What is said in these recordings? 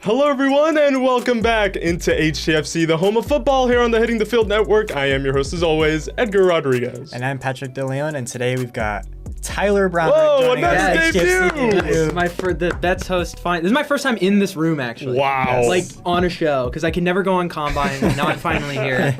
Hello everyone and welcome back into HTFC, the home of football here on the Hitting the Field Network. I am your host as always, Edgar Rodriguez. And I'm Patrick Deleon, and today we've got Tyler Brownrigg Whoa, joining us. debut! This is the Bets host. This is my first time in this room, actually. Wow. Like on a show, because I can never go on Combine. Now I'm finally here.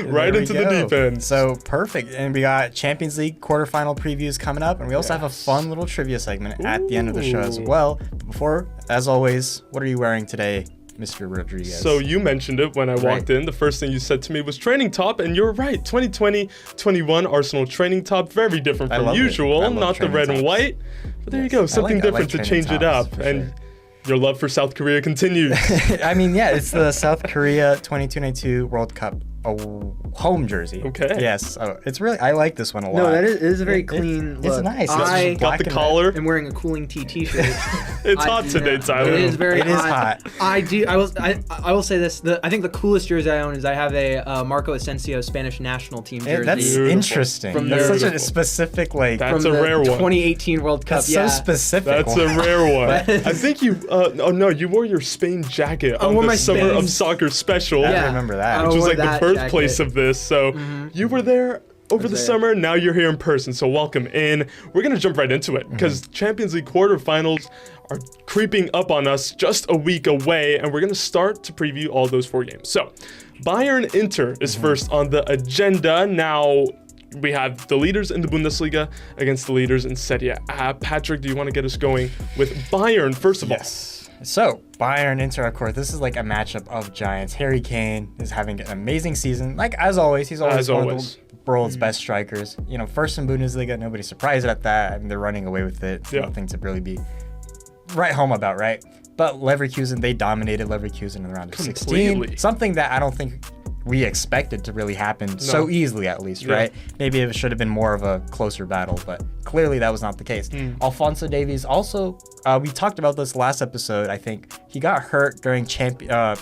Right into the deep end. So perfect. And we got Champions League quarterfinal previews coming up, and we also have a fun little trivia segment at the end of the show as well. But before, as always, what are you wearing today, Mr. Rodriguez? So you mentioned it when I walked in. The first thing you said to me was training top, and you're right. 2020-21 Arsenal training top, very different from usual. Not the red and white. But there you go, something different to change it up. And your love for South Korea continues. I mean, yeah, it's the South Korea 2022 World Cup home jersey. Okay. Yes. It's really, I like this one a lot. No, it is a very clean look. It's nice. I got the collar. am wearing a Cooling Tea t-shirt. It's hot today, Tyler. It is very hot. I will say this. I think the coolest jersey I own is I have a Marco Asensio Spanish national team jersey. That's Beautiful. interesting. That's such a specific, like, That's from a the rare one. 2018 World Cup. that's so specific. That's a rare one. I think you, oh no, you wore your Spain jacket on wore the my Summer Spain- of Soccer special. I Yeah. remember that. Which was wore like the that birthplace jacket. of this. So you were there over the there. summer. Now you're here in person. So welcome in. We're going to jump right into it because Champions League quarterfinals are creeping up on us just a week away. And we're going to start to preview all those 4 games. So Bayern Inter is first on the agenda. Now we have the leaders in the Bundesliga against the leaders in Serie A. Patrick, do you want to get us going with Bayern first of all? So, Bayern Inter, of course, this is like a matchup of giants. Harry Kane is having an amazing season. Like, as always, he's always one of the world's best strikers. You know, first in Bundesliga, nobody's surprised at that. I mean, they're running away with it. Yeah. Nothing to really be right home about, right? But Leverkusen, they dominated Leverkusen in the round of 16. Completely. Something that I don't think we expected to really happen so easily, at least, right? Maybe it should have been more of a closer battle, but clearly that was not the case. Alphonso Davies also, we talked about this last episode, I think. He got hurt during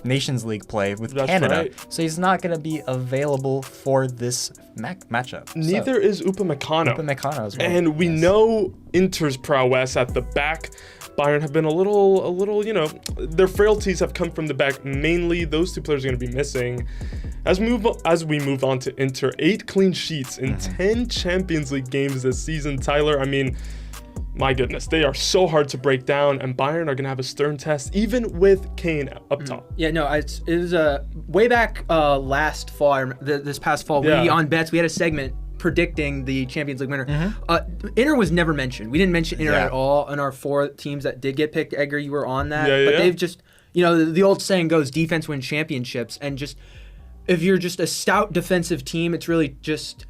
Nations League play with Canada, right. so he's not going to be available for this matchup. Neither is Upamecano. Upamecano as well. And we know Inter's prowess at the back. Bayern have been a little, you know, their frailties have come from the back. Mainly, those 2 players are going to be missing. As we move on to Inter, 8 clean sheets in 10 Champions League games this season. Tyler, I mean, my goodness, they are so hard to break down, and Bayern are going to have a stern test, even with Kane up top. Yeah, no, it was way back last fall, this past fall, we on Bets, we had a segment predicting the Champions League winner. Inter was never mentioned. We didn't mention Inter at all in our 4 teams that did get picked. Edgar, you were on that. But they've just, you know, the old saying goes, defense wins championships. And just, if you're just a stout defensive team, it's really just,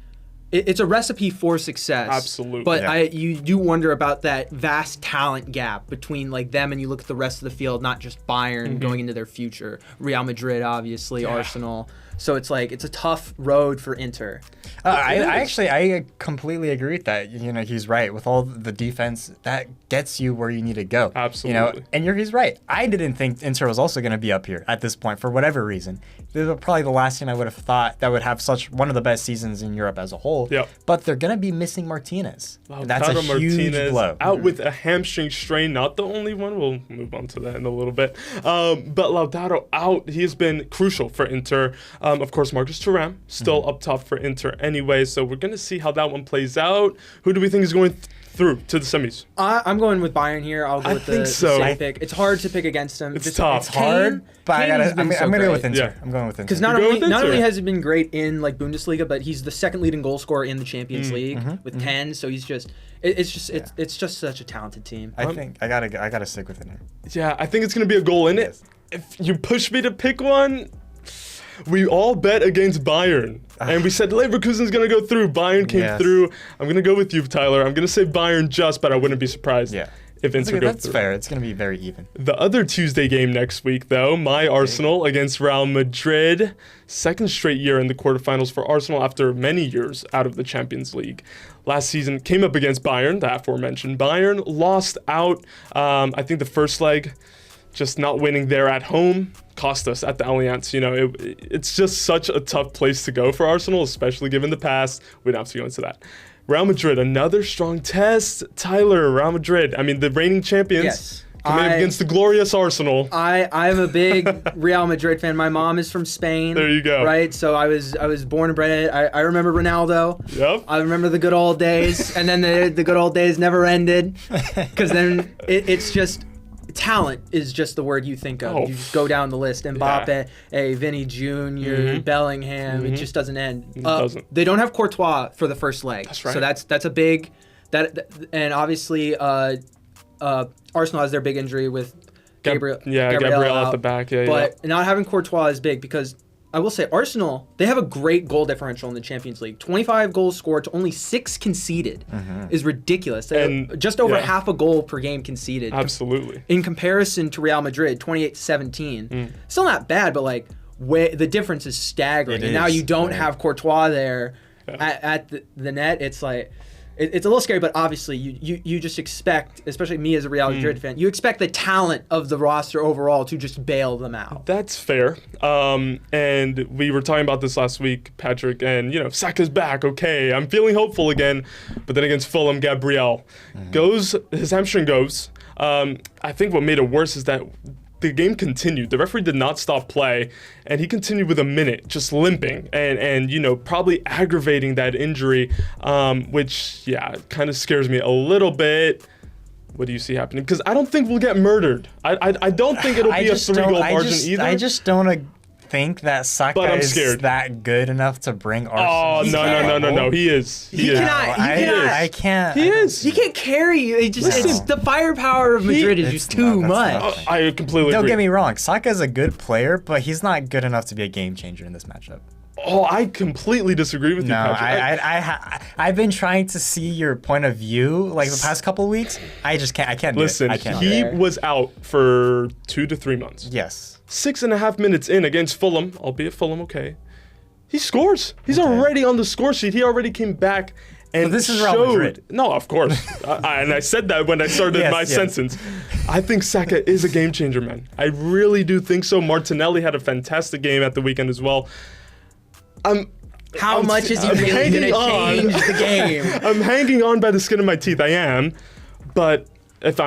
it's a recipe for success. Absolutely. But you do wonder about that vast talent gap between like them and you look at the rest of the field, not just Bayern going into their future. Real Madrid, obviously, Arsenal. So it's like, it's a tough road for Inter. I completely agree with that. You know, he's right. With all the defense, that gets you where you need to go. Absolutely. You know, and he's right. I didn't think Inter was also going to be up here at this point for whatever reason. They were probably the last team I would have thought that would have such one of the best seasons in Europe as a whole. Yep. But they're going to be missing Martinez. And that's a huge blow. Out with a hamstring strain, not the only one. We'll move on to that in a little bit. But Lautaro out. He has been crucial for Inter. Of course, Marcus Thuram still up top for Inter anyway. So we're going to see how that one plays out. Who do we think is going through to the semis? I'm going with Bayern here. I'll go with the safe pick. It's hard to pick against them. It's tough. It's hard, but I'm going to go with Inter. Yeah. I'm going with Inter. Because not only has he been great in like Bundesliga, but he's the second leading goal scorer in the Champions League with 10. So he's just it's just such a talented team. I think I gotta stick with Inter. Yeah, I think it's going to be a goal in it. If you push me to pick one, we all bet against Bayern. And we said Leverkusen's going to go through. Bayern came through. I'm going to go with you, Tyler. I'm going to say Bayern just, but I wouldn't be surprised if Inter goes through. That's fair. It's going to be very even. The other Tuesday game next week, though, my Arsenal against Real Madrid. Second straight year in the quarterfinals for Arsenal after many years out of the Champions League. Last season came up against Bayern, the aforementioned Bayern. Lost out, I think the first leg, just not winning there at home. Cost us at the Allianz. You know, it's just such a tough place to go for Arsenal, especially given the past. We don't have to go into that. Real Madrid, another strong test. Tyler, Real Madrid. I mean, the reigning champions. Yes. coming up against the glorious Arsenal. I'm a big Real Madrid fan. My mom is from Spain. There you go. Right, so I was born and bred. I remember Ronaldo. Yep. I remember the good old days, and then the good old days never ended, because then it's just talent is just the word you think of. You just go down the list. Mbappe, Vinny Jr., Bellingham. It just doesn't end. It doesn't. They don't have Courtois for the first leg. That's right. So that's a big and obviously Arsenal has their big injury with Gabriel. Gabriel out, at the back. But not having Courtois is big because I will say Arsenal, they have a great goal differential in the Champions League. 25 goals scored to only 6 conceded is ridiculous. They have just over half a goal per game conceded. Absolutely. In comparison to Real Madrid, 28-17. Still not bad, but like the difference is staggering. And now you don't have Courtois there at the net. It's like it's a little scary, but obviously you just expect, especially me as a Real Madrid fan, you expect the talent of the roster overall to just bail them out. That's fair. And we were talking about this last week, Patrick, and Saka's back. Okay, I'm feeling hopeful again. But then against Fulham, Gabriel his hamstring goes. I think what made it worse is that the game continued. The referee did not stop play, and he continued with a minute, just limping, and probably aggravating that injury, which kind of scares me a little bit. What do you see happening? Because I don't think we'll get murdered. I don't think it'll be a 3-goal margin either. I just don't think that Saka is that good enough to bring Arsenal. Oh, no. He is. He is. I can't. He is. He can't carry you. It's the firepower of Madrid is just too much. I completely agree. Don't get me wrong. Saka is a good player, but he's not good enough to be a game changer in this matchup. Oh, I completely disagree with you, Patrick. I've been trying to see your point of view like the past couple of weeks. I just can't. I can't. Listen, he was out for 2 to 3 months. Yes. 6.5 minutes in against Fulham, albeit Fulham, okay. He scores. He's already on the score sheet. He already came back and but this is Real Madrid. No, of course. And I said that when I started my sentence. I think Saka is a game changer, man. I really do think so. Martinelli had a fantastic game at the weekend as well. How much is he really going to change the game? I'm hanging on by the skin of my teeth. I am, but if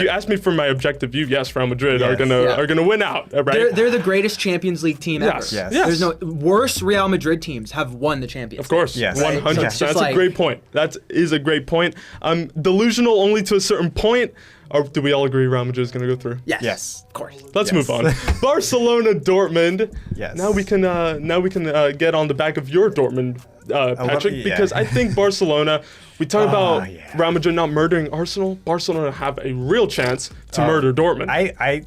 you ask me for my objective view, yes, Real Madrid are gonna win out. Right? They're the greatest Champions League team ever. Yes. There's no worse Real Madrid teams have won the Champions League. Of course, yes. 100%. So that's a great point. That is a great point. I'm delusional only to a certain point. Do we all agree Real Madrid is going to go through? Yes. Of course. Let's move on. Barcelona, Dortmund. Yes. Now we can get on the back of your Dortmund, Patrick, because I think Barcelona. We talk about Real Madrid not murdering Arsenal. Barcelona have a real chance to murder Dortmund.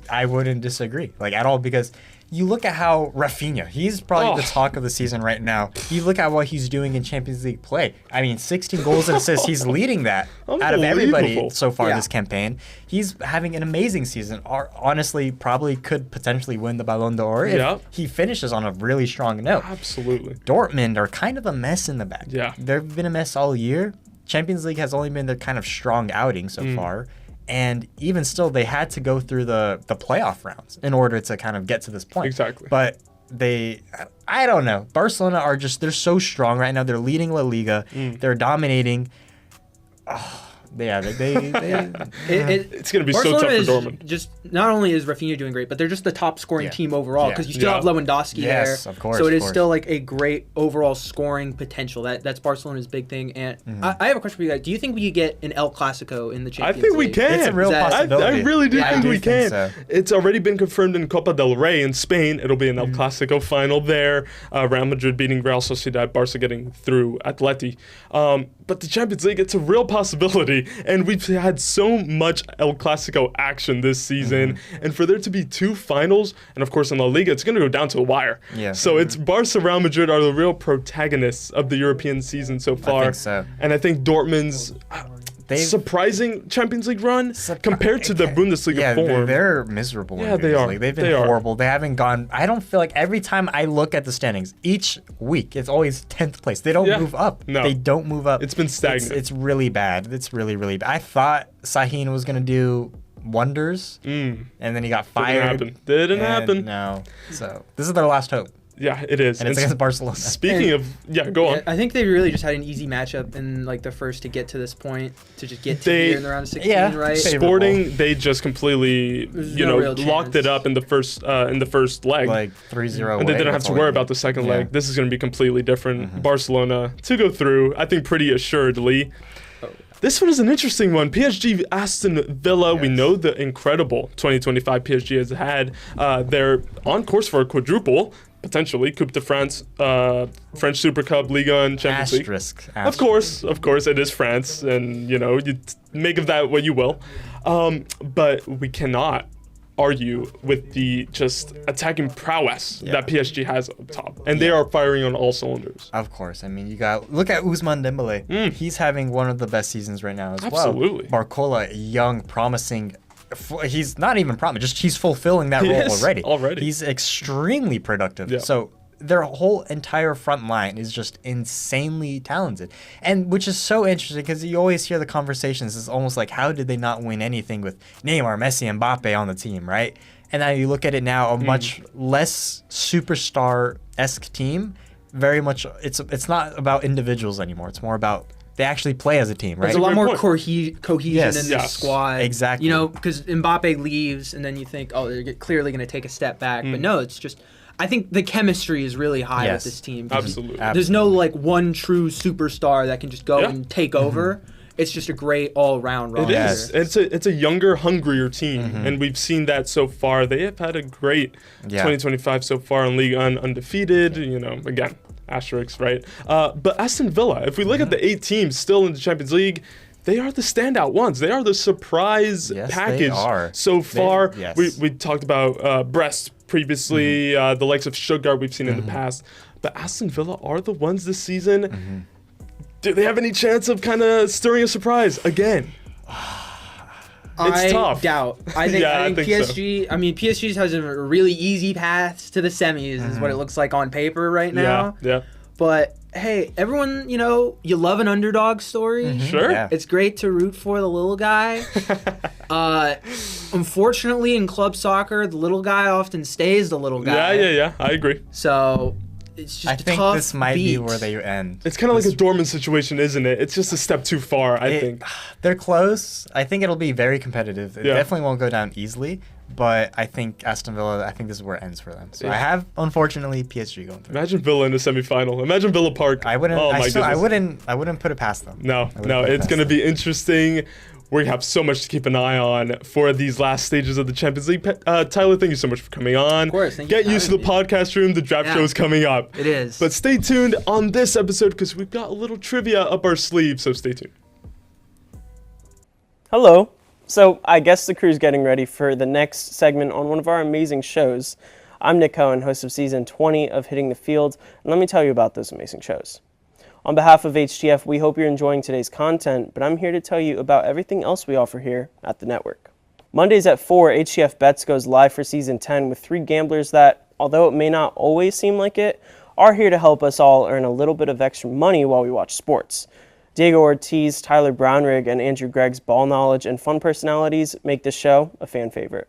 I wouldn't disagree at all because you look at how Rafinha, he's probably the talk of the season right now. You look at what he's doing in Champions League play. I mean, 16 goals and assists. He's leading that out of everybody so far this campaign. He's having an amazing season. Honestly, probably could potentially win the Ballon d'Or if he finishes on a really strong note. Absolutely. Dortmund are kind of a mess in the back. Yeah. They've been a mess all year. Champions League has only been their kind of strong outing so far. And even still, they had to go through the playoff rounds in order to kind of get to this point. Exactly. But I don't know. Barcelona they're so strong right now. They're leading La Liga. They're dominating. It's going to be Barcelona so tough for Dortmund. Just not only is Rafinha doing great, but they're just the top scoring team overall because you still have Lewandowski there. Of course. So it is still a great overall scoring potential. That's Barcelona's big thing. And I have a question for you guys. Do you think we could get an El Clasico in the Champions League? I think we can. It's a real possibility. I really do think we can. So. It's already been confirmed in Copa del Rey in Spain. It'll be an El Clasico final there. Real Madrid beating Real Sociedad, Barca getting through Atleti. But the Champions League, it's a real possibility. And we've had so much El Clasico action this season. And for there to be 2 finals, and of course in La Liga, it's going to go down to the wire. Yeah. So it's Barca, Real Madrid are the real protagonists of the European season so far. I think so. And I think Dortmund's surprising Champions League run compared to the Bundesliga form. They're miserable. Yeah, they are. They've been horrible. They haven't gone. I don't feel like every time I look at the standings, each week it's always 10th place. They don't move up. No. They don't move up. It's been stagnant. It's really bad. It's really, really bad. I thought Sahin was gonna do wonders, and then he got fired. Didn't happen. No. So this is their last hope. Yeah, it is. And it's against Barcelona. Speaking of, go on. I think they really just had an easy matchup in like the first to get to this point, to just get to here in the round of 16, right? Sporting, they just completely, locked it up in the first leg. Like 3-0 and they didn't have to worry about the second leg. This is going to be completely different. Barcelona to go through, I think pretty assuredly. This one is an interesting one. PSG, Aston Villa. Yes. We know the incredible 2025 PSG has had. They're on course for a quadruple, potentially. Coupe de France, French Super Cup, Ligue 1, Champions League. Asterisk. Of course, it is France, and you make of that what you will. But we cannot argue with the just attacking prowess that PSG has up top, and they are firing on all cylinders. Of course, I mean you got look at Ousmane Dembélé. He's having one of the best seasons right now as well. Absolutely. Barcola, young, promising. He's not even promising, just he's fulfilling that role already. He's extremely productive. Yeah. So their whole entire front line is just insanely talented, and which is so interesting because you always hear the conversations. It's almost like, how did they not win anything with Neymar, Messi, and Mbappe on the team, right? And now you look at it now, a much less superstar-esque team. Very much, it's not about individuals anymore. It's more about they actually play as a team, right? There's a lot more cohesion in the squad. Exactly. Because Mbappe leaves, and then you think, oh, they're clearly going to take a step back. But no, it's just, I think the chemistry is really high with this team. Absolutely. There's no like one true superstar that can just go and take over. It's just a great all-round roster. It is. It's a younger, hungrier team, and we've seen that so far. They have had a great 2025 so far in Ligue 1, undefeated. Again, asterisks, right? But Aston Villa, if we look at the 8 teams still in the Champions League, they are the standout ones. They are the surprise package they are. So far. We talked about Brest previously, the likes of Stuttgart we've seen in the past. But Aston Villa are the ones this season. Do they have any chance of kind of stirring a surprise again? It's tough. Doubt. I think PSG. So. I mean, PSG has a really easy path to the semis. Is what it looks like on paper right now. Yeah. But hey, everyone, you love an underdog story. Sure. Yeah. It's great to root for the little guy. Unfortunately, in club soccer, the little guy often stays the little guy. Yeah. I agree. So it's just I think this might be where they end. It's kind of like a Dortmund situation, isn't it? It's just a step too far, I think. They're close. I think it'll be very competitive. It definitely won't go down easily. But I think Aston Villa, I think this is where it ends for them. So I have, unfortunately, PSG going through. Imagine Villa in the semifinal. Imagine Villa Park. I wouldn't. Oh my goodness. I wouldn't put it past them. No. It's going to be interesting. We have so much to keep an eye on for these last stages of the Champions League. Tyler, thank you so much for coming on. Of course. Get used to the podcast room. The draft show is coming up. It is. But stay tuned on this episode because we've got a little trivia up our sleeve. So stay tuned. Hello. So I guess the crew's getting ready for the next segment on one of our amazing shows. I'm Nick Cohen, host of season 20 of Hitting the Field, and let me tell you about those amazing shows. On behalf of HTF, we hope you're enjoying today's content, but I'm here to tell you about everything else we offer here at the network. Mondays at 4, HTF Bets goes live for season 10 with 3 gamblers that, although it may not always seem like it, are here to help us all earn a little bit of extra money while we watch sports. Diego Ortiz, Tyler Brownrigg, and Andrew Gregg's ball knowledge and fun personalities make this show a fan favorite.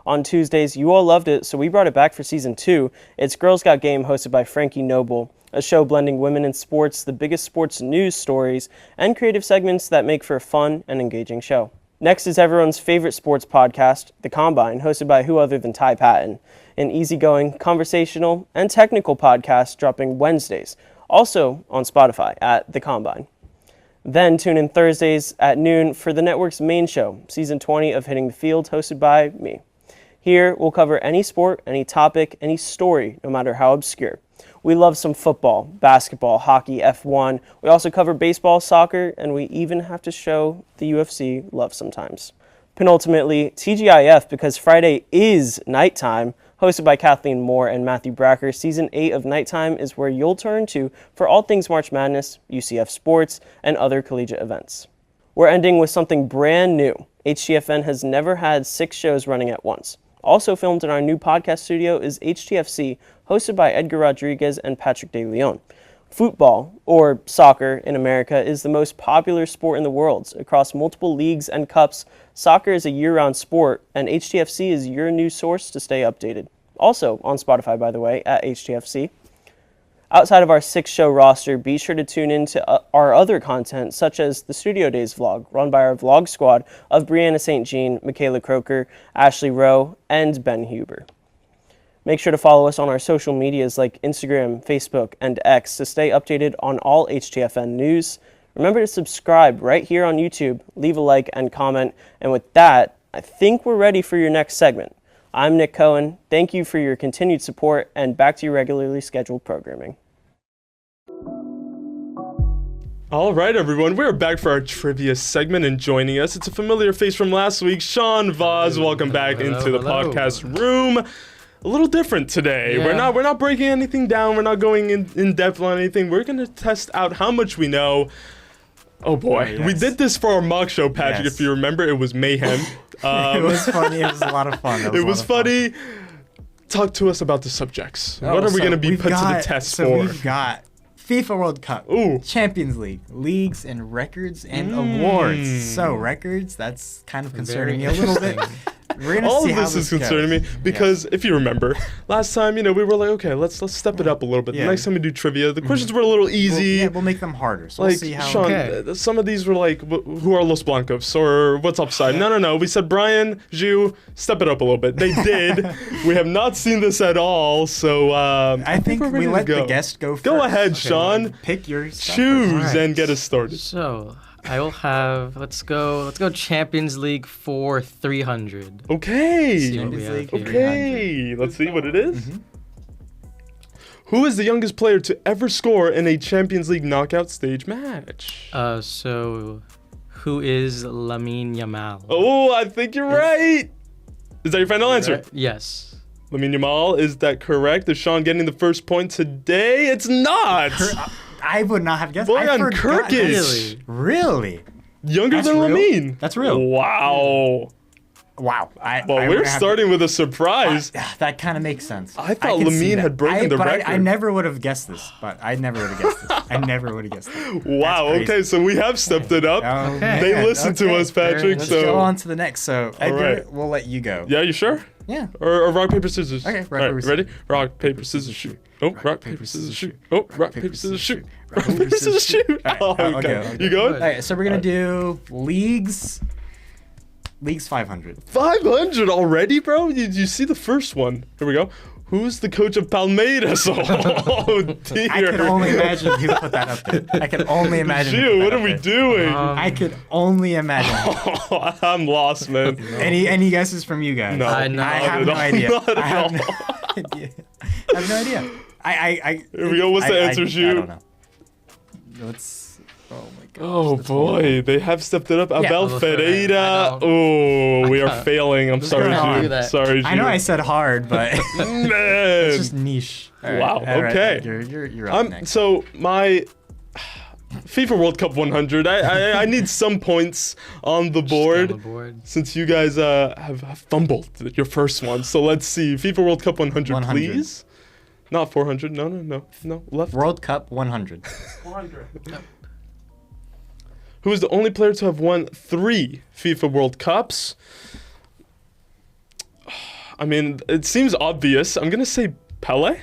On Tuesdays, you all loved it, so we brought it back for season 2. It's Girls Got Game, hosted by Frankie Noble, a show blending women in sports, the biggest sports news stories, and creative segments that make for a fun and engaging show. Next is everyone's favorite sports podcast, The Combine, hosted by who other than Ty Patton, an easygoing, conversational, and technical podcast dropping Wednesdays, also on Spotify at The Combine. Then tune in Thursdays at noon for the network's main show, season 20 of Hitting the Field, hosted by me. Here, we'll cover any sport, any topic, any story, no matter how obscure. We love some football, basketball, hockey, F1. We also cover baseball, soccer, and we even have to show the UFC love sometimes. Penultimately, TGIF, because Friday is nighttime, hosted by Kathleen Moore and Matthew Bracker. Season 8 of Nighttime is where you'll turn to for all things March Madness, UCF sports, and other collegiate events. We're ending with something brand new. HTFN has never had 6 shows running at once. Also filmed in our new podcast studio is HTFC, hosted by Edgar Rodriguez and Patrick Deleon. Football, or soccer in America, is the most popular sport in the world. Across multiple leagues and cups, soccer is a year-round sport, and HTFC is your new source to stay updated. also on Spotify, by the way, at HTFC. Outside of our 6-show roster, be sure to tune into our other content, such as the Studio Days vlog, run by our vlog squad of Brianna St. Jean, Michaela Croker, Ashley Rowe, and Ben Huber. Make sure to follow us on our social medias like Instagram, Facebook, and X to stay updated on all HTFN news. Remember to subscribe right here on YouTube, leave a like and comment, and with that, I think we're ready for your next segment. I'm Nick Cohen. Thank you for your continued support, and back to your regularly scheduled programming. All right, everyone, we're back for our trivia segment, and joining us, it's a familiar face from last week, Sean Voss. Welcome back into the podcast room. A little different today. Yeah. We're not breaking anything down. We're not going in depth on anything. We're gonna test out how much we know. Oh boy, yes. we did this for our mock show, Patrick. Yes. If you remember, it was mayhem. It was funny. It was a lot of fun. It was funny. Talk to us about the subjects. What are we going to be put to the test for? We've got FIFA World Cup, Ooh. Champions League, leagues and records and awards. So records, that's kind of concerning me a little bit. We're gonna All see of how this is goes. concerning me because if you remember, last time, we were like, okay, let's step it up a little bit. Yeah. The next time we do trivia, the questions were a little easy. We'll make them harder. So Like, we'll see how. Sean, some of these were like, who are Los Blancos or what's upside? No. We said Brian, Zhu, step it up a little bit. They did. We have not seen this at all, so I think we're ready we to let go. the guest go first. Go ahead, Sean. Pick your stuff Choose first. and get us started. So I will have. Let's go Champions League for 300. Okay. See what we have League, here. Okay, let's see what it is. Who is the youngest player to ever score in a Champions League knockout stage match? So who is Lamine Yamal? Oh, I think you're right. Is that your final answer? Yes. Lamine Yamal, is that correct? Is Sean getting the first point today? It's not. I would not have guessed. Boyan I forgot. Kirkic. Really? Younger That's than real? Lamine. That's real. Wow. Wow. Well, we're starting with a surprise. That kind of makes sense. I thought can see Lamine that. had broken the but record. I never would have guessed this. I never would have guessed this. I never would have guessed this. Wow. That's crazy. Okay, so we have stepped it up. Okay. They listen to us, Patrick. Let's So go on to the next. So, Edgar, right. we'll let you go. yeah, you sure? Yeah. Or rock, paper, scissors. Okay, rock, All right, paper, scissors. ready? Rock, paper, scissors, shoot. Oh, rock, paper, scissors, shoot. Oh, rock, paper, scissors, shoot. Rock, paper, scissors, shoot. Oh, okay. You going? All right, so we're going to do leagues 500. 500 already, bro? Did you see the first one? Here we go. Who's the coach of Palmeiras? Oh, dear. I can only imagine who put that up there. I can only imagine. who Shoot, put what that are up we there. doing? I could only imagine. I'm lost, man. Any guesses from you guys? No, I have not no at all. idea. Not at I have all. no idea. I have no idea. I Here we go. What's the answer, I Zhu? don't know. Let's. Oh my god. Oh boy, they have stepped it up. Abel Abel Ferreira. Ferreira. Oh, we are can't. failing. I'm sorry, going on? Zhu. That. Sorry, Zhu. I know I said hard, but Man. it's just niche. Wow, okay. You're up next. So my FIFA World Cup 100. I need some points on the Just get on the board. board. Since you guys have fumbled your first one. So let's see. FIFA World Cup 100, 100. please. Not 400. No. Left. World Cup 100. 400. Who is the only player to have won 3 FIFA World Cups? I mean, it seems obvious. I'm going to say Pele.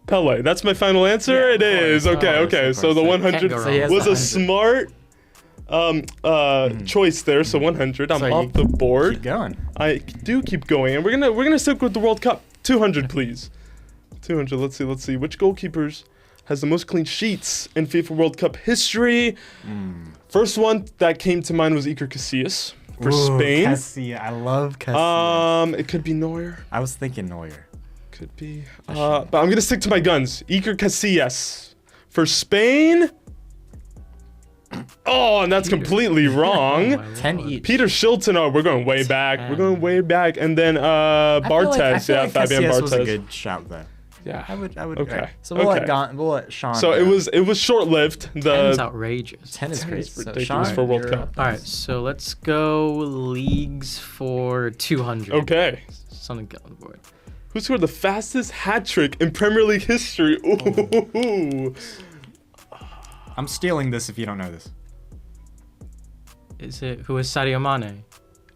Pele. That's my final answer? Yeah, It is. of Okay, course, okay. of So the course. 100 Can't go So he wrong. has was the a 100. smart choice there. So 100. I'm So off you the board. Keep going. I do keep going, and we're gonna stick with the World Cup. 200, please. 200. Let's see. Which goalkeepers has the most clean sheets in FIFA World Cup history? First one that came to mind was Iker Casillas for Spain. Casillas. I love Casillas. It could be Neuer. I was thinking Neuer. Could be. But I'm gonna stick to my guns. Iker Casillas for Spain. Oh, and that's completely wrong. Oh, my 10 lord. each. Peter Shilton. Oh, we're going way back. We're going way back. And then Barthez. I feel like Fabian Casillas Barthez. was a good shout though. Yeah. I would. Okay. Alright. So we'll Okay. we'll let Sean. So go. it was short-lived. 10's outrageous. 10 is 10 great. is So ridiculous Sean, for World you're Cup. up All right, next. so let's go leagues for 200. Okay. Something get on the board. Who scored the fastest hat trick in Premier League history? Ooh. I'm stealing this if you don't know this. Who is Sadio Mane?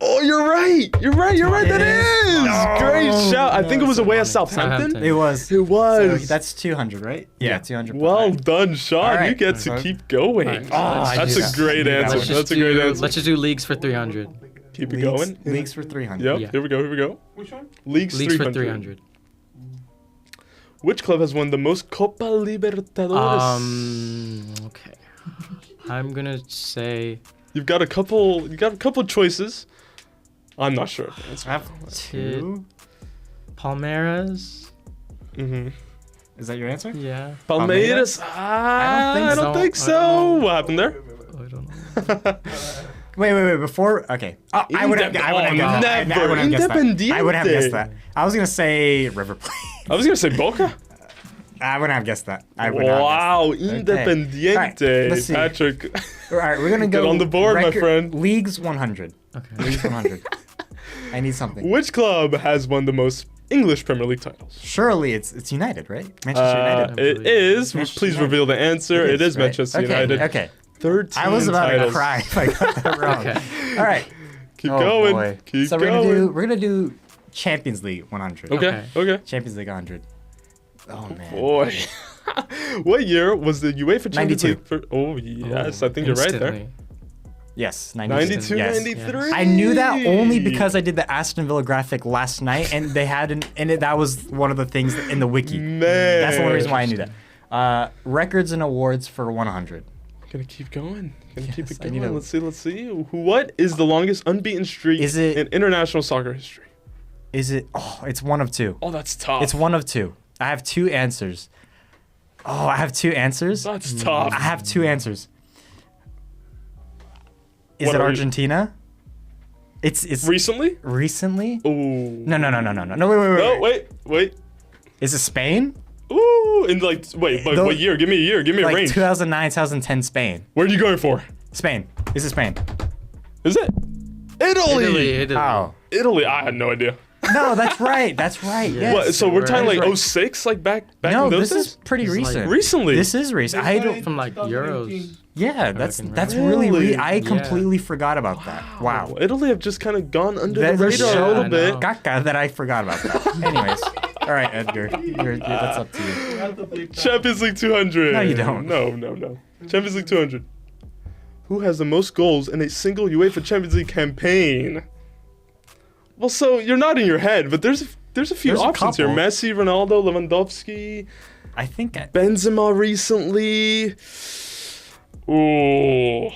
Oh, Oh, you're right. You're right. That is. No. Great shout. I think it was away at Southampton. Southampton. It was. It was. So that's 200, right? Yeah, 200. Well done, Sean. All right. You get to keep going. All right. I That's knew a that. great I knew that answer. was- That's a great answer. Let's just do leagues for 300. Keep it going. Leagues for 300. Yep. Yeah. Here we go. Which one? Leagues Leagues 300. for 300. Which club has won the most Copa Libertadores? Okay. I'm gonna say You've got a couple choices. I'm not sure. I have two. Palmeiras. Mm-hmm. Is that your answer? Yeah. Palmeiras. I don't think so. What happened there? I don't know. Wait. Before, okay. Oh, I would have guessed that. Never. I would have guessed that. Independiente. I would have guessed that. I was gonna say River Plate. I was gonna say Boca. I wouldn't have guessed that. I would not have Wow, guessed that. Independiente. All right, let's see. Patrick. All right, we're gonna go Get on the board, my friend. Leagues 100. Okay. Leagues 100. I need something. Which club has won the most English Premier League titles? Surely it's United, right? Manchester United. It is. Manchester Please United. reveal the answer. It is right? Manchester Okay, United. Okay. 13 I was about titles. to cry if I got that wrong. Okay. All right. Keep Oh, going. boy. Keep so going. we're gonna do Champions League 100. Okay. Champions League 100. Oh man. Boy. What year was the UEFA Champions 92. League? Oh, yes. I think you're right there. Instantly. Yes, 92, yes. 93. I knew that only because I did the Aston Villa graphic last night, and they had that was one of the things in the wiki. Man. That's the only reason why I knew that. Records and awards for 100. Gonna keep going. Keep it I need going. a- Let's see. What is the longest unbeaten streak Is it- in international soccer history? Is it? Oh, it's one of two. Oh, that's tough. It's one of two. I have two answers. Oh, I have two answers. That's tough. I have two answers. Is What it are you- Argentina? It's Recently? recently. Ooh. No. No, wait. Is it Spain? Ooh, and but Though- what year? Give me a year. Give me a Like range. 2009, 2010 Spain. What are you going for? Spain. Is it Spain? Is it? Italy. Italy. Oh. Italy. I had no idea. No, that's right. That's right. Yes. What? So we're talking right. like 06, like back No, in those this days? is pretty It's like- recent. Recently. This is recent. I don't. From like Euros. Yeah, that's reckon, that's right? really. Really? I Yeah. completely forgot about that. Wow. Italy have just kind of gone under That the is radar so a little I bit. know. Gaga that I forgot about that. Anyways, all right, Edgar, that's up to you. Champions League 200. No, you don't. No. Champions League 200. Who has the most goals in a single UEFA Champions League campaign? Well, so you're nodding your head, but there's a few There's a options here. couple. Messi, Ronaldo, Lewandowski, I think. Benzema recently. Ooh.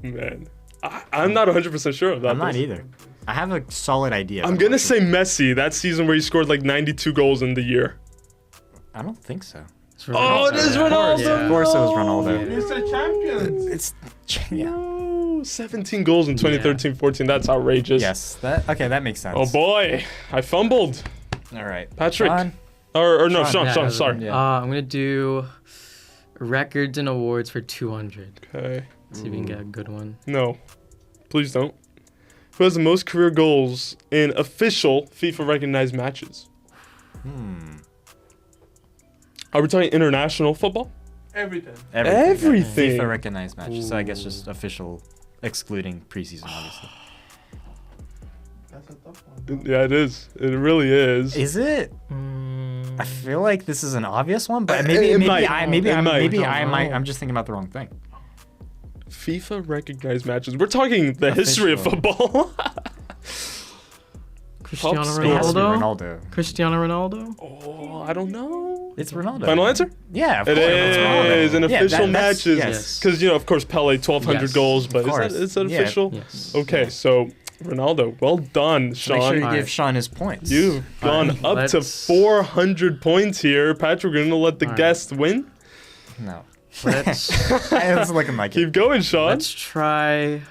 Man. I'm not 100% sure of that. I'm not either. I have a solid idea. I'm going to say Messi, that season where he scored like 92 goals in the year. I don't think so. It's Oh, it is Ronaldo. Yeah. Of course, it was Ronaldo. It's the champions. It's yeah. Oh, 17 goals in 2013-14. That's outrageous. Yes. That makes sense. Oh boy, I fumbled. All right, Patrick. Sean? Or no, Sean, Sean, yeah, sorry. Yeah. I'm gonna do records and awards for 200. Okay. See if we can get a good one. No, please don't. Who has the most career goals in official FIFA recognized matches? Are we talking international football? Everything. Everything. FIFA recognized matches. So I guess just official, excluding preseason, obviously. That's a tough one. Yeah, it is. It really is. Is it? Mm, I feel like this is an obvious one, but It maybe might. I might. I'm just thinking about the wrong thing. FIFA recognized matches. We're talking the history of football. Cristiano score. It has to be Ronaldo. Ronaldo. Cristiano Ronaldo. Oh, I don't know. It's Ronaldo. Final answer? Yeah, of It course. It's Ronaldo. is in Yeah, official that's- matches. Yes. Because, of course, Pele, 1,200 Yes, goals, but of course. is that Yeah. official? Yes. Okay, so Ronaldo, well done, Make sure Sean. you Alright. give Sean his points. You've gone Alright, up to let's- 400 points here. Patrick, we're going to let the Alright. guest win. No. Let's It's looking like Keep it. going, Sean. let's try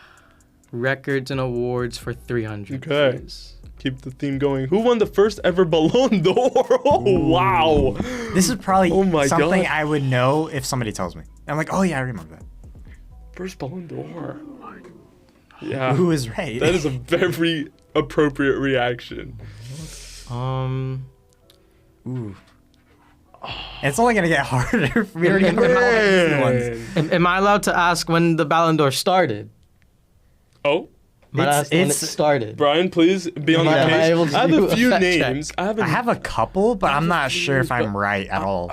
records and awards for 300. Okay. please. Keep the theme going. Who won the first ever Ballon d'Or? Oh, wow. This is probably Oh my something God. I would know if somebody tells me. I'm like, oh yeah, I remember that. First Ballon d'Or. Yeah. Who is right? That is a very appropriate reaction. Ooh. It's only gonna get harder for me to remember all the easy ones. Man. Am I allowed to ask when the Ballon d'Or started? Oh, Might ask when it it's- started. Brian, please be on the Am I case. able to I have do a a few fact check? names. I have a couple, but I'm not sure if I'm right at all.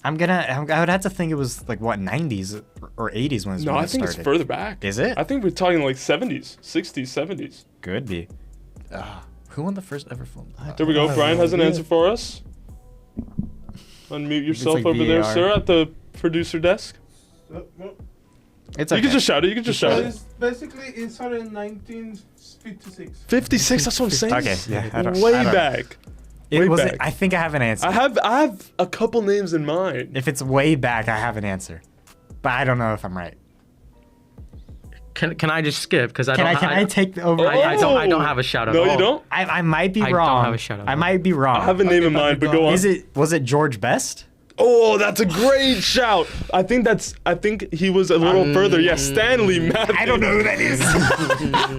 I would have to think it was like what 90s or 80s when No, when I it think started. it's further back. Is it? I think we're talking like 70s, 60s, 70s. Could be. Who won the first ever film? There we go. Brian has an answer for us. Unmute yourself like over there, VAR. sir, at the producer desk. It's You can just shout it. You can just shout it. Basically, it started in 1956. 56. That's what I'm saying. Okay, yeah, I don't- Way I don't- back. It way was. back. I think I have an answer. I have a couple names in mind. If it's way back, I have an answer, but I don't know if I'm right. Can I just skip? Because I Can don't. I take over? I don't have a shout at No, all. you don't. I might be I don't wrong. have a shout out. I might be wrong. I have a name in mind, but go on. Was it George Best? Oh, that's a great shout. I think he was a little further. Yeah, Stanley Matthews. I don't know who that is.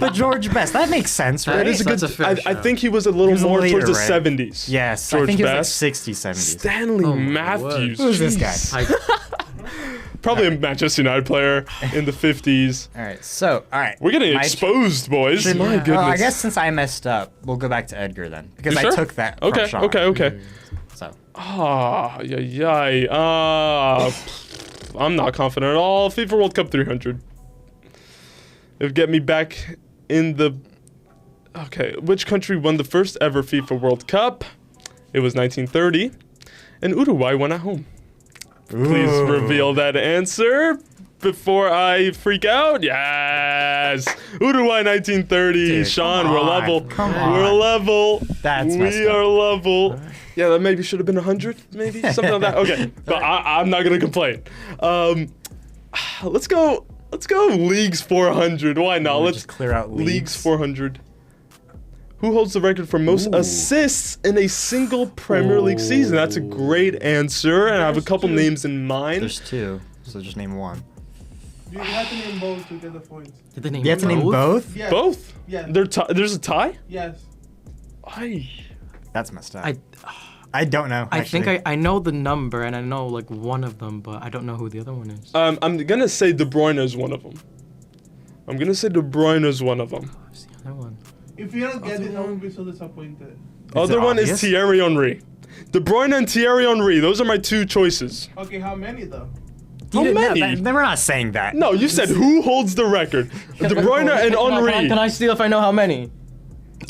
But George Best, that makes sense, right? That is a good. That's a fair I shout. think he was a little was more later, towards the right? 70s. Yes, I George think it was Best. like 60s, 70s. Stanley Oh my Matthews. Who is this Jeez. guy? Probably a Manchester United player in the 50s. All right, so We're getting My- exposed, boys. My goodness. I guess since I messed up, we'll go back to Edgar then, because You I sure? took that. Okay, From Sean. okay. So Ah, yay. I'm not confident at all. FIFA World Cup 300. It'll get me back in the. Okay, which country won the first ever FIFA World Cup? It was 1930, and Uruguay won at home. Please Ooh. reveal that answer before I freak out. Yes, Uruguay 1930. Dude, Sean, come we're on, level. come We're on. level. That's messed we up. are level. Yeah, that maybe should have been 100, maybe something like that. Okay, but I'm not gonna complain. Let's go leagues 400. Why not? We'll Let's just clear out leagues. 400. Who holds the record for most Ooh. assists in a single Premier League season? That's a great answer, and I have a couple names in mind. There's two, so just name one. You have to name both to get the points. Did they name You have to name both? Yes. Both? Yes. There's a tie? Yes. That's messed up. I I don't know. I actually. think I know the number and I know like one of them, but I don't know who the other one is. I'm gonna say De Bruyne is one of them. Who's the other one? If you don't get it, I will be so disappointed. Other it one is obvious? Thierry Henry. De Bruyne and Thierry Henry. Those are my two choices. Okay, how many though? How No, many? we're not saying that. No, you said who holds the record? De Bruyne and Henry. Can I steal if I know how many?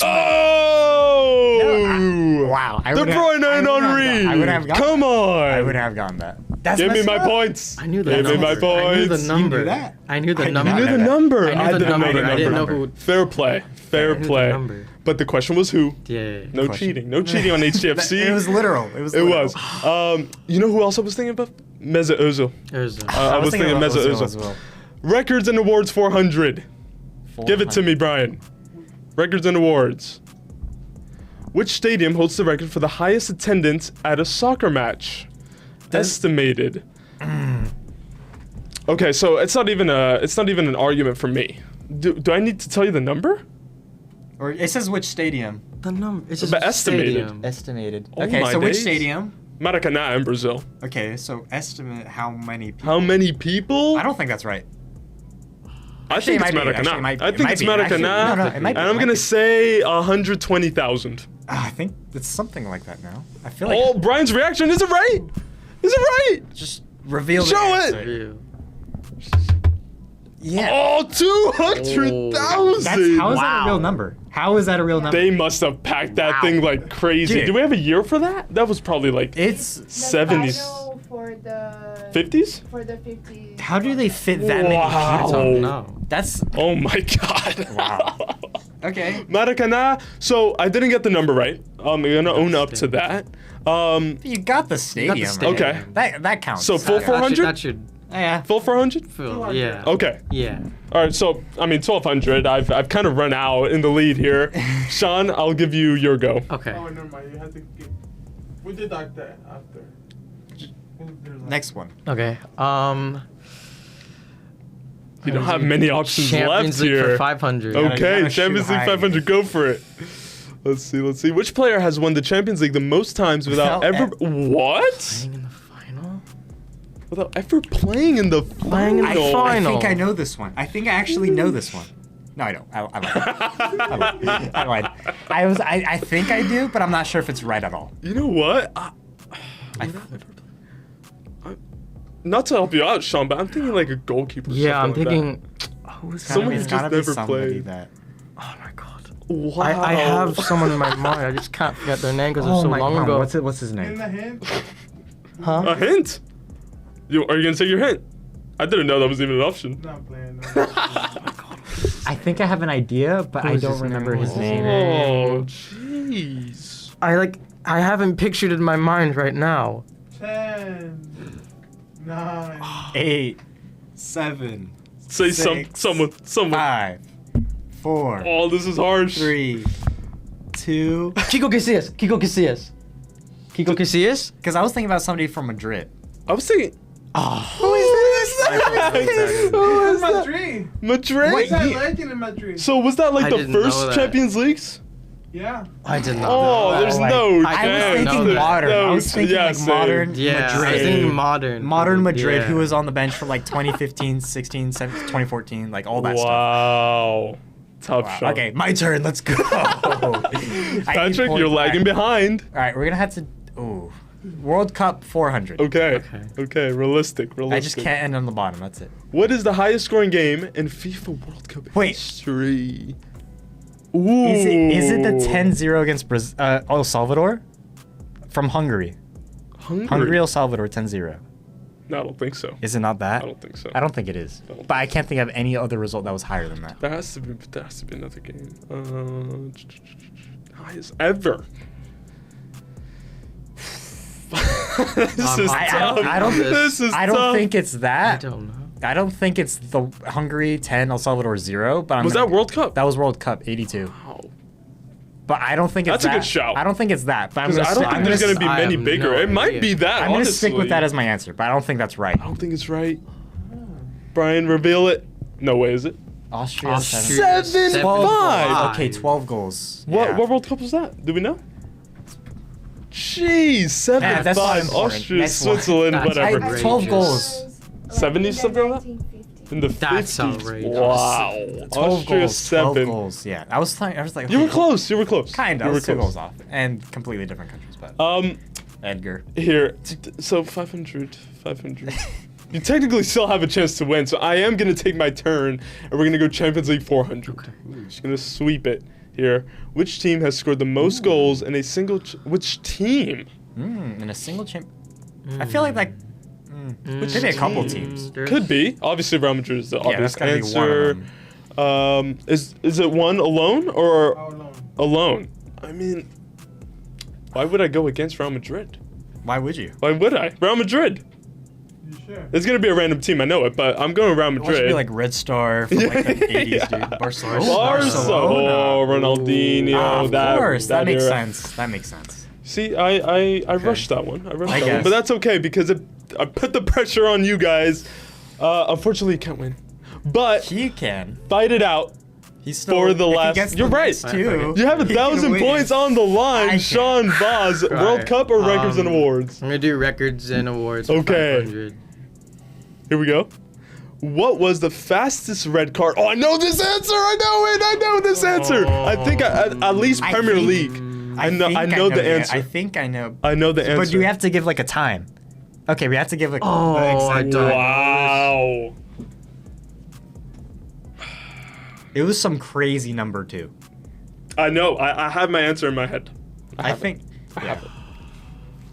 Oh! Wow. I De would've- Bruyne and I would've Henry. I would have gone. Come on. I would have gone that. That's Give me messed my up. points. I knew the Give number. me my I knew the points. number. knew that? I knew the I did number. not You knew the that. number. I knew the didn't know number. the I didn't know number. who. Fair play. Fair I knew the play. number. But the question was who? Yeah. No Question. cheating. No cheating on HTFC. It was literal. It was. It literal. was. You know who else I was thinking about? Mesut Ozil. There's a, I was thinking about Mesut Ozil Ozil. as well. Records and awards 400. Give it to me, Brian. Records and awards. Which stadium holds the record for the highest attendance at a soccer match? Estimated. Okay, so it's not even an argument for me. Do I need to tell you the number? Or it says which stadium. the number. It's just But a estimated. stadium. Estimated. Oh Okay, my so which days. stadium? Maracanã in Brazil. Okay, so estimate how many people. How many people? I don't think that's right. I Actually, think it it's might be. Actually, it Maracanã. might be. I It think might it's be. Actually, Maracanã. no, it might be. And It I'm might gonna be. say 120,000. I think it's something like that now. I feel like Oh, Brian's reaction. Is it right? Is it right? just reveal the Show it! answer. Ew. Yeah. Oh, 200,000. That's, how is that a Wow. real number? How is that a real number? They must have packed that Wow. thing like crazy. Dude. Do we have a year for that? That was probably like It's 70s. Final for the 50s? For the 50s. how do they fit that many Wow. people? I don't know. That's Oh my god. Wow. okay. Maracanã. So I didn't get the number right. I'm gonna own up to that. You got the stadium. stadium. Okay. That counts. So full Okay. 400? That should Yeah. Full 400? fill. Yeah. Okay. Yeah. All right. So I mean 1,200. I've kind of run out in the lead here. Sean, I'll give you your go. Okay. Oh, never mind. You have to give. We did that after. Next one. Okay. You don't have many options Champions left League here. for 500. You Okay, gotta shoot Champions League high. 500. Go for it. Let's see. Which player has won the Champions League the most times without Without ever? What? Playing in the final. without ever playing in the final. I Final. think I know this one. I think I actually know this one. No, I don't. I lied. I lied. I think I do, but I'm not sure if it's right at all. You know what? Not to help you out, Sean, but I'm thinking like a goalkeeper. or Yeah, I'm something like thinking. Who's Someone that? who's It's just gotta be never somebody played. that. Oh my god. that. Wow. I have someone in my mind. I just can't forget their name because it was so long ago. What's his In name? the hint. Huh? A hint? Are you gonna take your hint? I didn't know that was even an option. Not playing. No. I think I have an idea, but I is don't his remember name? his name. Oh, jeez. I haven't pictured it in my mind right now. 10, 9, 8, 7, Say Six. someone. 5, 4, Oh, this is harsh. 3, 2. Kiko Casillas. Kiko Casillas. Kiko Casillas? Because I was thinking about somebody from Madrid. I was thinking. Who is this? Who is that? Madrid. Madrid? What's that legend in Madrid? So was that like I the didn't know first that. Champions Leagues? Yeah. I did not Oh, know. there's Like, no I was chance. thinking There's modern. I was no- thinking yeah, like same. modern Yeah, I was Madrid. thinking modern. Modern Madrid, Yeah. who was on the bench from like 2015, 16, 17, 2014, like all that stuff. Wow. Tough Wow. shot. Okay, my turn. Let's go. Patrick, you're lagging behind. All right, we're gonna have to. Ooh, World Cup 400. Okay. Okay. Realistic. I just can't end on the bottom. That's it. What is the highest scoring game in FIFA World Cup Wait. history? Ooh. Is it the 10-0 against El Salvador? From Hungary. Hungary, El Salvador 10-0. No, I don't think so. Is it not that? I don't think so. I don't think it is. I don't But I can't think of any other result that was higher than that. There has to be another game. Highest ever. This is I tough. don't- I don't- This is I don't tough. think it's I that. don't know. I don't think it's the Hungary 10, El Salvador 0. But Was that World Cup? That was World Cup 82. Wow. But I don't think it's That's a that. good shout. I don't think it's that. But I'm Because gonna I don't stick- think I'm there's gonna going to be I many have bigger. no It might idea. be that, I'm gonna stick honestly. with that as my answer, but I don't think that's right. I don't think it's right. Brian, reveal it. No way, is it? Austria. Austria. 7-5. Okay, 12 goals. What Yeah. what World Cup was that? Do we know? Jeez, 7-5. Yeah, that's not important. Austria, Next one. Switzerland, That's whatever. outrageous. 12 goals. 70 something like that? 1950. In the That's 50s. outrageous. Wow. 12 Austria goals. 12 7. goals. Yeah, I was like, You were okay, close. You were close. Kind of. You I were was 2 close. goals off, and completely different countries. But Edgar. Here. So 500. 500. You technically still have a chance to win, so I am going to take my turn, and we're going to go Champions League 400. Just going to sweep it here. Which team has scored the most goals in a single... which team? In a single champ. I feel like that. Which Maybe a couple team? teams. Could be. Obviously, Real Madrid is the Yeah, obvious that's gotta be one answer. of them. Is it one alone or How long? alone? I mean, why would I go against Real Madrid? Why would you? Why would I? Real Madrid. You sure? It's gonna be a random team, I know it, but I'm going Real It should Madrid. be like Red Star from like the 80s, dude. Barcelona. Oh, Ronaldinho. Of that, course, that makes era. sense. That makes sense. See, I rushed that one. I rushed I that one, guess. but that's okay because I put the pressure on you guys. Unfortunately, you can't win, but He can. fight it out. He's still For the if he last- gets you're the right. next two, You have he can 1,000 win. points on the line, I Sean Vaz. World Right. Cup or records and awards? I'm gonna do records and awards. For Okay. 500. Here we go. What was the fastest red card? Oh, I know this answer. I know it. I know this answer. I think at least I Premier think- League. I know the answer. I think I know. I know the answer. But you have to give like a time. Okay, we have to give like. Oh, the exact I don't- Wow. It was some crazy number too. I know. I have my answer in my head. I think. I have it.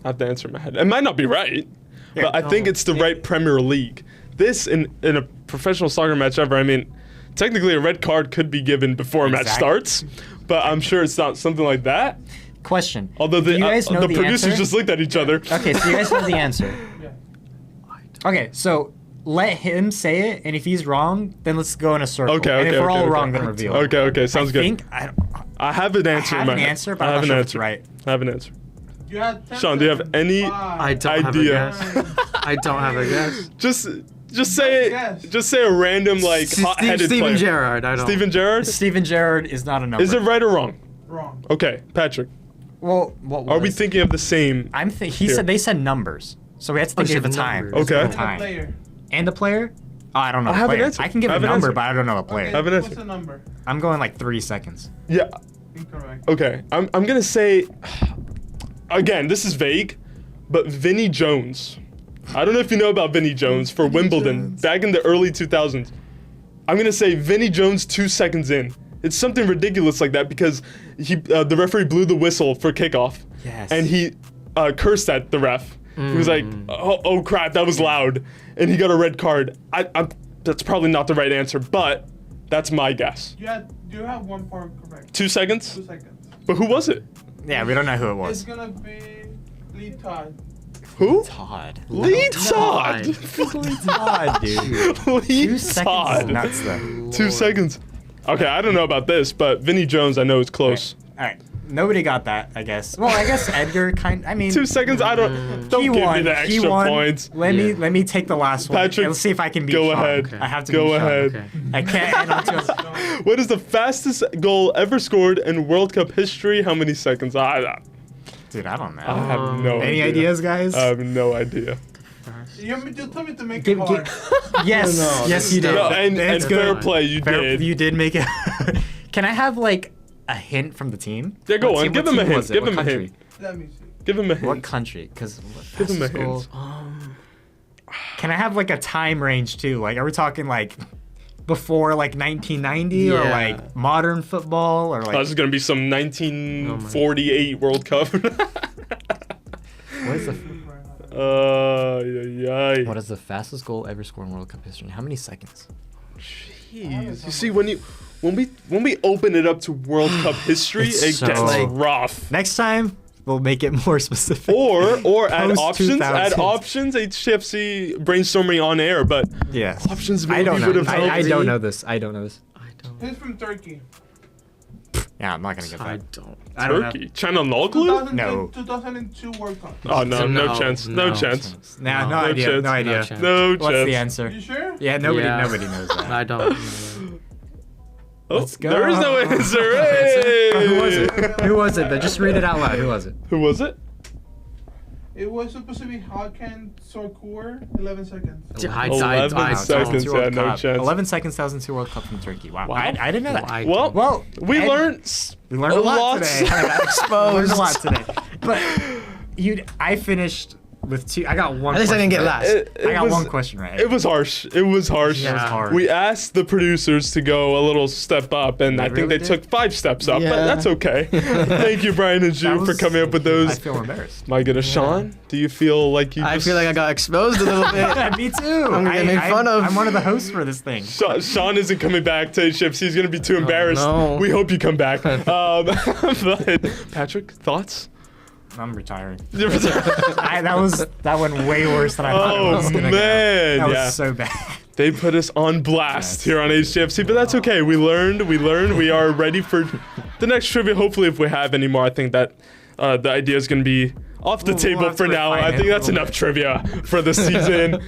I have the answer in my head. It might not be right, Yeah, but I think it's the right Premier League. This in a professional soccer match ever. I mean, technically a red card could be given before a match Exactly. starts, but I'm sure it's not something like that. Question. Although Do you guys know the the producers answer? just looked at each other. Okay, so you guys know the answer. Yeah. Okay, so let him say it, and if he's wrong, then let's go in a circle. Okay, And okay, if we're okay, all okay. wrong, then reveal. Okay, sounds I good. think I have an answer I in have my an head. answer, but I I'm have not an sure if answer. it's right. I have an answer. You had 10 Sean, do you have seconds. any I Five. don't idea. have a guess. I don't have a guess. Just say Yes. just say a random like hot-headed Steven player. Gerrard. I don't. Steven Gerrard? Steven Gerrard is not a number. Is it right or wrong? Wrong. Okay, Patrick. Well, what was? Are we thinking of the same? He Here. said they said numbers. So we have to think Oh, of a shit, time. numbers. Okay. And a Time. player. And a player? Oh, I don't know. I the have an player. answer. I can give I a have an number, answer. but I don't know a player. Okay, have an what's answer. the number? I'm going like 3 seconds. Yeah. Incorrect. Okay. I'm gonna say. Again, this is vague, but Vinnie Jones. I don't know if you know about Vinnie Jones for Wimbledon back in the early 2000s. I'm gonna say Vinnie Jones 2 seconds in. It's something ridiculous like that because the referee blew the whistle for kickoff. Yes. And he cursed at the ref. He was like, "Oh crap, that was loud," and he got a red card. That's probably not the right answer, but that's my guess. You have one part correct. 2 seconds. 2 seconds. But who was it? Yeah, we don't know who it It's was. gonna be Lee Todd. Who? Todd. Lee Todd. Todd, dude. Lee 2 seconds is Todd. nuts, though. 2 seconds. Okay, I don't know about this, but Vinnie Jones I know is close. All right. Nobody got that, I guess. Well, I guess Edgar I mean, 2 seconds. I don't. Don't he give won. me the He extra won. points. Let me take the last one. Patrick, Let's see if I can beat go Sean. ahead. I have to Go beat Sean. ahead. Okay. I can't hang on to it. What is the fastest goal ever scored in World Cup history? How many seconds? Dude, I don't know. I have no idea. Any ideas, guys? I have no idea. You tell me to make Give- it hard. yes. Yes, you did. No, and It's fair good. play, you did. You did make it. Can I have like a hint from the team? Yeah, go on. What Give team him a hint. was it? Give What him a country? hint. Let me see. Give him a What hint. country? Because Give him a hint. Can I have like a time range too? Like, are we talking like before like 1990 or Yeah. like modern football or like? This is gonna be some 1948 World Cup. What is the What What is the fastest goal ever scored in World Cup history? How many seconds? Jeez. You see, when we open it up to World Cup history, It's it so- gets Like- rough. Next time we'll make it more specific. Or add Post options. Add 2000s. options. HTFC brainstorming on air, but Yes. options I maybe don't know. would have I helped. don't know this. I don't know this. I don't. He's from Turkey. Yeah, I'm not gonna get I that. don't. I don't know. Turkey. China Noglu? 2000 No. 2002 World Cup. Oh no, no No, chance. No no. chance. Nah, no No idea. chance. No idea. No chance. No What's the chance. answer? You sure? Yeah, Yeah. nobody knows that. I don't. Oh, Let's go. there is no answer. Who was Hey! it? Who was it? Just read it out loud. Who was it? Who was it? It was supposed to be Hakan Sorkur, 11 seconds. I 11 seconds. 2002 Yeah, World no Cup. chance. 11 seconds, 2002 World Cup from Turkey. Wow. Wow. I didn't know that. I Well, Well, we Ed- learned We learned a lot today. Lots. I got exposed. Learned a lot today. But I finished with 2. I got one. At least I didn't get question last. right. I got one question right. It was harsh. It was harsh. Yeah. It was hard. We asked the producers to go a little step up, and They I think really they did? took 5 steps up, but Yeah. that's okay. Thank you, Brian and That Ju, for was- coming up with I those. feel embarrassed. My goodness, Sean, do you feel like you I just... feel like I got exposed a little bit. Me too. I'm gonna get made fun of. I'm one of the hosts for this thing. Sean isn't coming back to HFC. He's going to be too embarrassed. no. We hope you come back. But Patrick, thoughts? I'm retiring. That went way worse than I thought it Oh, was gonna go. man. That Yeah. was so bad. They put us on blast Yes. here on HTFC, but that's okay. We learned. We are ready for the next trivia. Hopefully, if we have any more, I think that the idea is going to be off the We'll table have for to now. refine I it think a that's little enough bit. trivia for the season.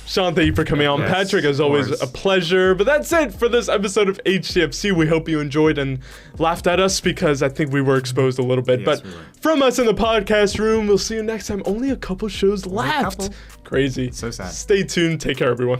Sean, thank you for coming on. Yes, Patrick, as of always, course. a pleasure. But that's it for this episode of HTFC. We hope you enjoyed and laughed at us because I think we were exposed a little bit. Yes, but we were. from us in the podcast room, we'll see you next time. Only a couple shows Only a left. couple. Crazy. So sad. Stay tuned. Take care, everyone.